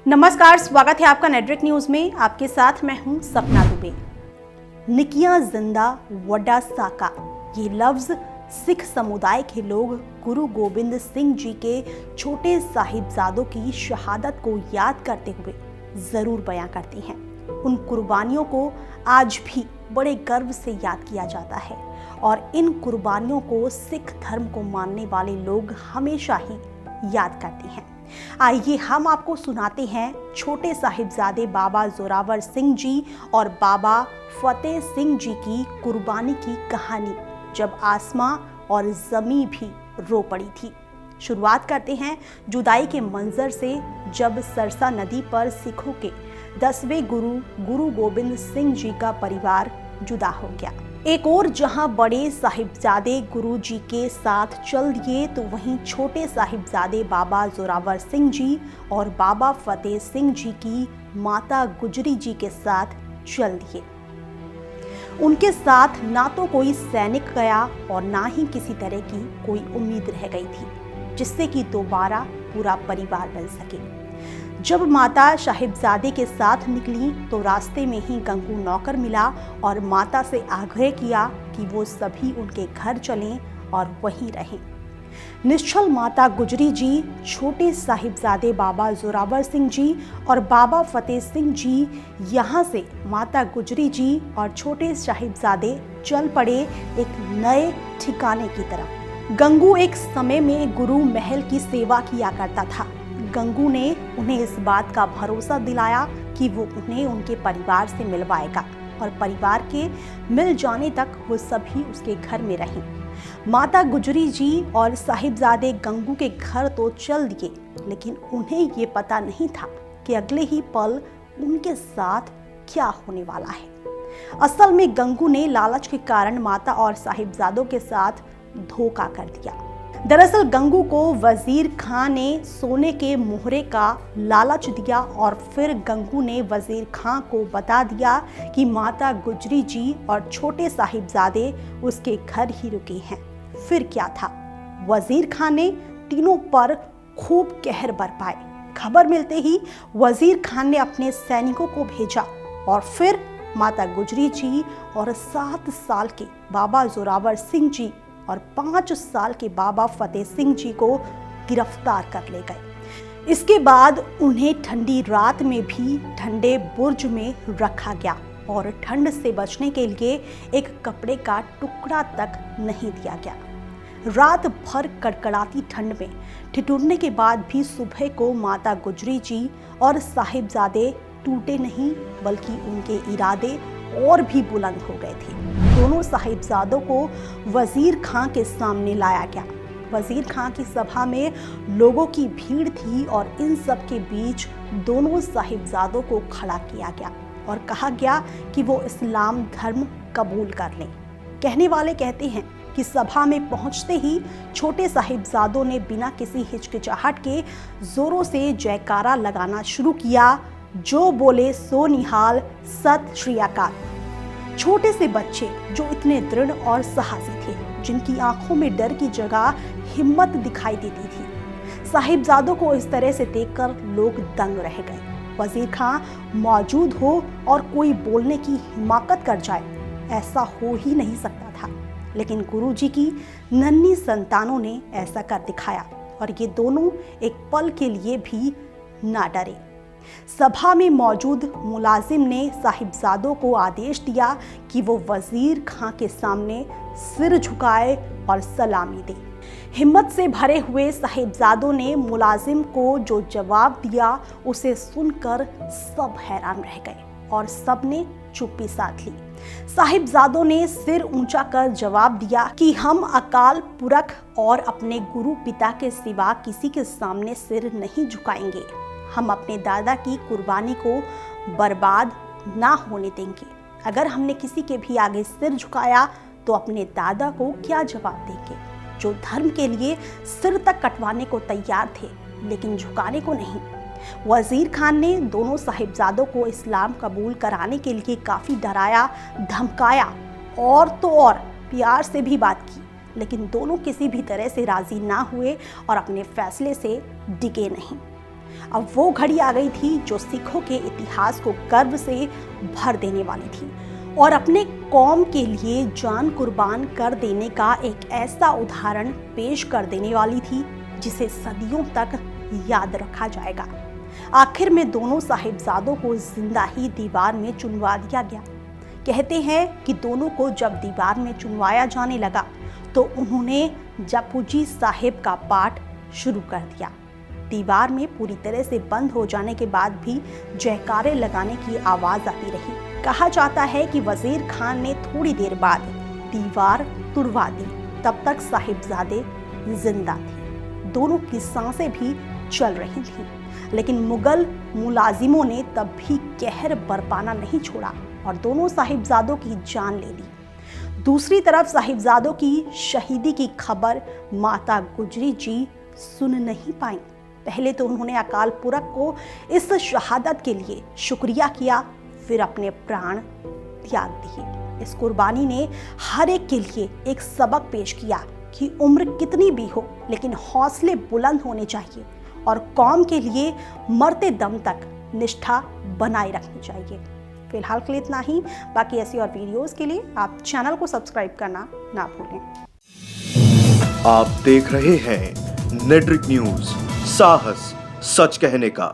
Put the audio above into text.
नमस्कार, स्वागत है आपका नेटवर्क न्यूज में। आपके साथ मैं हूं सपना दुबे। निकिया जिंदा वड्डा साका, ये लफ्ज सिख समुदाय के लोग गुरु गोबिंद सिंह जी के छोटे साहिबजादों की शहादत को याद करते हुए जरूर बयां करती हैं। उन कुर्बानियों को आज भी बड़े गर्व से याद किया जाता है और इन कुर्बानियों को सिख धर्म को मानने वाले लोग हमेशा ही याद करते हैं। आइए हम आपको सुनाते हैं छोटे साहिबजादे बाबा जोरावर सिंह जी और बाबा फतेह सिंह जी की कुर्बानी की कहानी, जब आसमां और जमीन भी रो पड़ी थी। शुरुआत करते हैं जुदाई के मंजर से, जब सरसा नदी पर सिखों के 10वें गुरु गोबिंद सिंह जी का परिवार जुदा हो गया। एक और जहां बड़े साहिबजादे गुरु जी के साथ चल दिए, तो वहीं छोटे साहिबजादे बाबा जोरावर सिंह जी और बाबा फतेह सिंह जी की माता गुजरी जी के साथ चल दिए। उनके साथ ना तो कोई सैनिक गया और ना ही किसी तरह की कोई उम्मीद रह गई थी जिससे कि दोबारा पूरा परिवार मिल सके। जब माता साहिबजादे के साथ निकली तो रास्ते में ही गंगू नौकर मिला और माता से आग्रह किया कि वो सभी उनके घर चलें और वहीं रहें। निश्चल माता गुजरी जी, छोटे साहिबजादे बाबा जोरावर सिंह जी और बाबा फतेह सिंह जी यहाँ से माता गुजरी जी और छोटे साहिबजादे चल पड़े एक नए ठिकाने की तरफ। गंगू एक समय में गुरु महल की सेवा किया करता था। गंगू ने उन्हें इस बात का भरोसा दिलाया कि वो उन्हें उनके परिवार से मिलवाएगा और परिवार के मिल जाने तक वो सभी उसके घर में रहें। माता गुजरी जी और साहिबजादे गंगू के घर तो चल दिए, लेकिन उन्हें ये पता नहीं था कि अगले ही पल उनके साथ क्या होने वाला है। असल में गंगू ने लालच के कारण माता और साहिबजादों के साथ धोखा कर दिया। दरअसल गंगू को वजीर खां ने सोने के मोहरे का लालच दिया और फिर गंगू ने वजीर खां को बता दिया कि माता गुजरी जी और छोटे साहिबजादे उसके घर ही रुके हैं। फिर क्या था, वजीर खां ने तीनों पर खूब कहर बरपाए। खबर मिलते ही वजीर खान ने अपने सैनिकों को भेजा और फिर माता गुजरी जी और 7 साल के बाबा जोरावर सिंह जी और 5 साल के बाबा फतेह सिंह जी को गिरफ्तार कर ले गए। इसके बाद उन्हें ठंडी रात में भी ठंडे बुर्ज में रखा गया और ठंड से बचने के लिए एक कपड़े का टुकड़ा तक नहीं दिया गया। रात भर कड़कड़ाती ठंड में ठिठुरने के बाद भी सुबह को माता गुजरी जी और साहिबजादे टूटे नहीं, बल्कि उनके इरादे और भी बुलंद हो गए थे। दोनों साहिबजादों को वजीर खां के सामने लाया गया। वजीर खां की सभा में लोगों की भीड़ थी और इन सब के बीच दोनों साहिबजादों को खड़ा किया गया और कहा गया कि वो इस्लाम धर्म कबूल कर लें। कहने वाले कहते हैं कि सभा में पहुंचते ही छोटे साहिबजादों ने बिना किसी हिचकिचाहट के जोरों से जयकारा लगाना शुरू किया, जो बोले सो निहाल, सत श्री अकाल। छोटे से बच्चे जो इतने दृढ़ और साहसी थे, जिनकी आंखों में डर की जगह हिम्मत दिखाई देती थी। साहिबजादों को इस तरह से देखकर लोग दंग रह गए। वजीर खां मौजूद हो और कोई बोलने की हिमाकत कर जाए, ऐसा हो ही नहीं सकता था। लेकिन गुरुजी की नन्ही संतानों ने ऐसा कर दिखाया और ये दोनों एक पल के लिए भी ना डरे। सभा में मौजूद मुलाजिम ने साहिबजादों को आदेश दिया कि वो वजीर खां के सामने सिर झुकाए और सलामी दे। हिम्मत से भरे हुए साहिबजादों ने मुलाजिम को जो जवाब दिया उसे सुनकर सब हैरान रह गए और सब ने चुप्पी साध ली। साहिबजादों ने सिर ऊंचा कर जवाब दिया कि हम अकाल पुरख और अपने गुरु पिता के सिवा किसी के सामने सिर नहीं झुकाएंगे। हम अपने दादा की कुर्बानी को बर्बाद ना होने देंगे। अगर हमने किसी के भी आगे सिर झुकाया तो अपने दादा को क्या जवाब देंगे। जो धर्म के लिए सिर तक कटवाने को तैयार थे, लेकिन झुकाने को नहीं। वजीर खान ने दोनों साहिबजादों को इस्लाम कबूल कराने के लिए काफ़ी डराया, धमकाया और तो और प्यार से भी बात की, लेकिन दोनों किसी भी तरह से राज़ी ना हुए और अपने फैसले से डिगे नहीं। अब वो घड़ी आ गई थी जो सिखों के इतिहास को गर्व से भर देने वाली थी और अपने कौम के लिए जान कुर्बान कर देने का एक ऐसा उदाहरण पेश कर देने वाली थी जिसे सदियों तक याद रखा जाएगा। आखिर में दोनों साहिबजादों को जिंदा ही दीवार में चुनवा दिया गया। कहते हैं कि दोनों को जब दीवार में चुनवाया जाने लगा तो उन्होंने जपूजी साहिब का पाठ शुरू कर दिया। दीवार में पूरी तरह से बंद हो जाने के बाद भी जयकारे लगाने की आवाज़ आती रही। कहा जाता है कि वजीर खान ने थोड़ी देर बाद दीवार तुड़वा दी। तब तक साहिबजादे जिंदा थे, दोनों की सांसें भी चल रही थीं, लेकिन मुगल मुलाजिमों ने तब भी कहर बरपाना नहीं छोड़ा और दोनों साहिबजादों की जान ले ली। दूसरी तरफ साहिबजादों की शहीदी की खबर माता गुजरी जी सुन नहीं पाई। पहले तो उन्होंने अकाल पुरख को इस शहादत के लिए शुक्रिया किया, फिर अपने प्राण त्याग दिए। इस कुर्बानी ने हर एक के लिए एक सबक पेश किया कि उम्र कितनी भी हो, लेकिन हौसले बुलंद होने चाहिए और कौम के लिए मरते दम तक निष्ठा बनाए रखनी चाहिए। फिलहाल के लिए इतना ही। बाकी ऐसी और वीडियोस के लिए आप चैनल को सब्सक्राइब करना ना भूलें। आप देख रहे हैं नेट्रिक न्यूज, साहस सच कहने का।